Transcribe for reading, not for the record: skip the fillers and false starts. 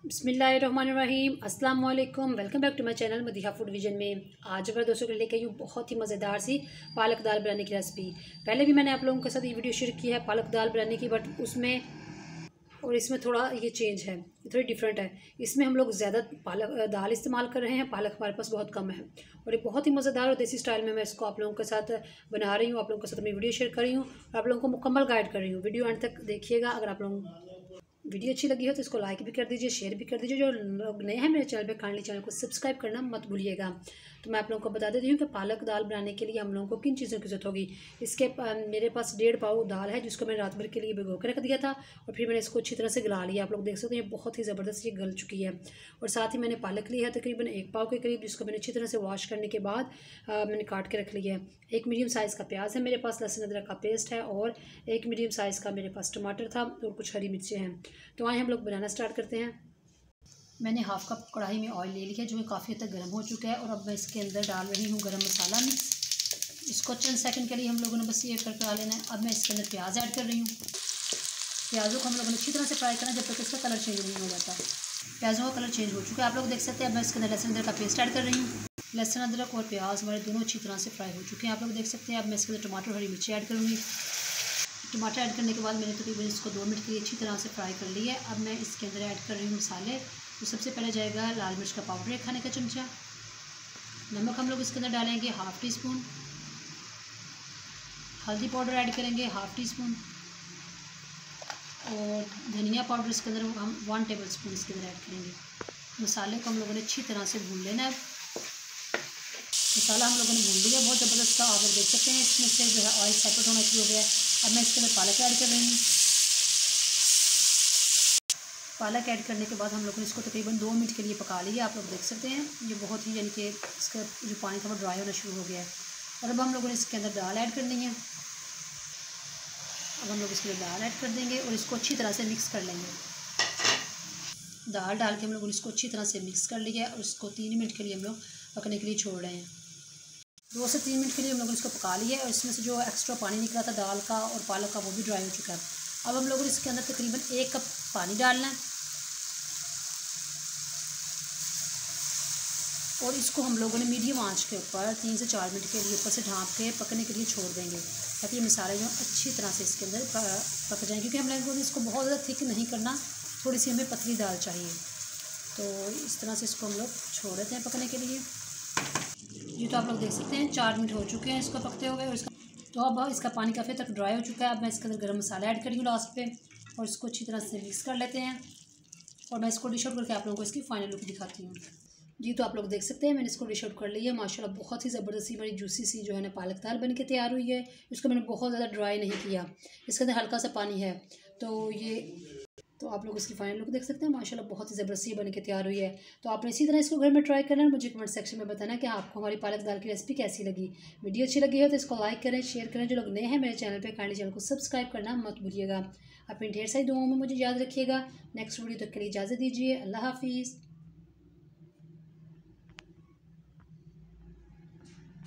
बिस्मिल्लाहिर्रहमानिर्रहीम अस्सलाम वालेकुम। Welcome back to my channel Madiha food vision में। आज मैं दोस्तों के लेके आई हूँ बहुत ही मज़ेदार सी पालक दाल बनाने की रेसिपी। पहले भी मैंने आप लोगों के साथ ये वीडियो शेयर की है पालक दाल बनाने की, बट उसमें और इसमें थोड़ा ये चेंज है, ये थोड़ी डिफरेंट है। इसमें हम लोग ज़्यादा पालक दाल इस्तेमाल कर रहे हैं, पालक हमारे पास बहुत कम है और ये बहुत ही मज़ेदार और देसी स्टाइल में मैं इसको आप लोगों के साथ बना रही हूँ। आप लोगों के साथ मैं वीडियो शेयर कर रही हूँ और आप लोगों को मुकम्मल गाइड कर रही हूँ। वीडियो एंड तक देखिएगा। अगर आप लोग वीडियो अच्छी लगी हो तो इसको लाइक भी कर दीजिए, शेयर भी कर दीजिए। जो लोग नए हैं मेरे चैनल पे काइंडली चैनल को सब्सक्राइब करना मत भूलिएगा। तो मैं आप लोगों को बता देती हूँ कि पालक दाल बनाने के लिए हम लोगों को किन चीज़ों की जरूरत होगी। मेरे पास 1.5 पाव दाल है जिसको मैंने रात भर के लिए भिगो कर रख दिया था और फिर मैंने इसको अच्छी तरह से गला लिया। आप लोग देख सकते हैं ये बहुत ही ज़बरदस्त ये गल चुकी है। और साथ ही मैंने पालक ली है तकरीबन 1 पाव के करीब, जिसको मैंने अच्छी तरह से वॉश करने के बाद मैंने काट के रख लिया है। एक मीडियम साइज़ का प्याज है मेरे पास, लहसुन अदरक का पेस्ट है और एक मीडियम साइज़ का मेरे पास टमाटर था और कुछ हरी मिर्चें हैं। तो आए हम लोग बनाना स्टार्ट करते हैं। मैंने हाफ कप कढ़ाई में ऑयल ले लिया जो कि काफ़ी हद तक गर्म हो चुका है और अब मैं इसके अंदर डाल रही हूँ गरम मसाला मिक्स। इसको चंद सेकंड के लिए हम लोगों ने बस ये करके डाल लेना है। अब मैं इसके अंदर प्याज ऐड कर रही हूँ। प्याज़ों को हम लोगों ने अच्छी तरह से फ्राई करना जब तक इसका कलर चेंज नहीं हो जाता। प्याज़ों का कलर चेंज हो चुका है, आप लोग देख सकते हैं। अब मैं इसके अंदर लहसुन अदरक का पेस्ट ऐड कर रही हूँ। लहसुन अदरक और प्याज हमारे दोनों अच्छी तरह से फ्राई हो चुके हैं, आप लोग देख सकते हैं। अब मैं इसके अंदर टमाटर हरी मिर्ची ऐड करूँगी। टमाटर ऐड करने के बाद मैंने तकरीबन इसको 2 मिनट के लिए अच्छी तरह से फ्राई कर लिया है। अब मैं इसके अंदर ऐड कर रही हूँ मसाले। तो सबसे पहले जाएगा लाल मिर्च का पाउडर 1 खाने का चमचा। नमक हम लोग इसके अंदर डालेंगे 1/2 टीस्पून। हल्दी पाउडर ऐड करेंगे 1/2 टीस्पून और धनिया पाउडर इसके अंदर हम 1 टेबल स्पून इसके अंदर ऐड करेंगे। मसाले को हम लोगों ने अच्छी तरह से भून लेना है। मसाला हम लोगों ने भून लिया बहुत ज़बरदस्त था। आप लोग देख सकते हैं इसमें से जो है ऑयल सेपरेट होना शुरू हो गया है। अब मैं इसके अंदर पालक ऐड कर रही हूँ। पालक ऐड करने के बाद हम लोगों ने इसको तकरीबन 2 मिनट के लिए पका लिया। आप लोग देख सकते हैं ये बहुत ही यानी कि इसका जो पानी था वो ड्राई होना शुरू हो गया है। और अब हम लोगों ने इसके अंदर दाल ऐड करनी है। अब हम लोग इसके अंदर दाल ऐड कर देंगे और इसको अच्छी तरह से मिक्स कर लेंगे। दाल डाल के हम लोगों ने इसको अच्छी तरह से मिक्स कर लिया और इसको 3 मिनट के लिए हम लोग पकने के लिए छोड़ रहे हैं। 2 से 3 मिनट के लिए हम लोगों ने इसको पका लिया और इसमें से जो एक्स्ट्रा पानी निकला था दाल का और पालक का वो भी ड्राई हो चुका है। अब हम लोगों ने इसके अंदर तकरीबन 1 कप पानी डालना है और इसको हम लोगों ने मीडियम आंच के ऊपर 3 से 4 मिनट के लिए ऊपर से ढाँप के पकने के लिए छोड़ देंगे ताकि ये मसाले जो अच्छी तरह से इसके अंदर पक जाएँ। क्योंकि हम लोगों ने इसको बहुत ज़्यादा थिक नहीं करना, थोड़ी सी हमें पतली दाल चाहिए। तो इस तरह से इसको हम लोग छोड़ देते हैं पकने के लिए। ये तो आप लोग देख सकते हैं 4 मिनट हो चुके हैं इसको पकते हुए। और तो अब इसका पानी काफ़ी तक ड्राई हो चुका है। अब मैं इसके अंदर गरम मसाला ऐड करी हूँ लास्ट पे और इसको अच्छी तरह से मिक्स कर लेते हैं और मैं इसको डिश आउट करके आप लोगों को इसकी फाइनल लुक दिखाती हूँ। जी तो आप लोग देख सकते हैं मैंने इसको डिश आउट कर लिया है। माशाल्लाह बहुत ही ज़बरदस्ती हमारी जूसी सी जो है ना पालक दाल बन के तैयार हुई है। इसको मैंने बहुत ज़्यादा ड्राई नहीं किया, इसके अंदर हल्का सा पानी है। तो आप लोग इसकी फाइनल लुक देख सकते हैं। माशाल्लाह बहुत ही ज़बरदस्ती बन के तैयार हुई है। तो आपने इसी तरह इसको घर में ट्राई करना है। मुझे कमेंट सेक्शन में बताना कि आपको हमारी पालक दाल की रेसिपी कैसी लगी। वीडियो अच्छी लगी हो तो इसको लाइक करें, शेयर करें। जो लोग नए हैं मेरे चैनल पे काइंडली चैनल को सब्सक्राइब करना मत भूलिएगा। अपनी ढेर सारी दुआओं में मुझे याद रखिएगा। नेक्स्ट वीडियो तक के लिए इजाज़त दीजिए। अल्लाह हाफिज़।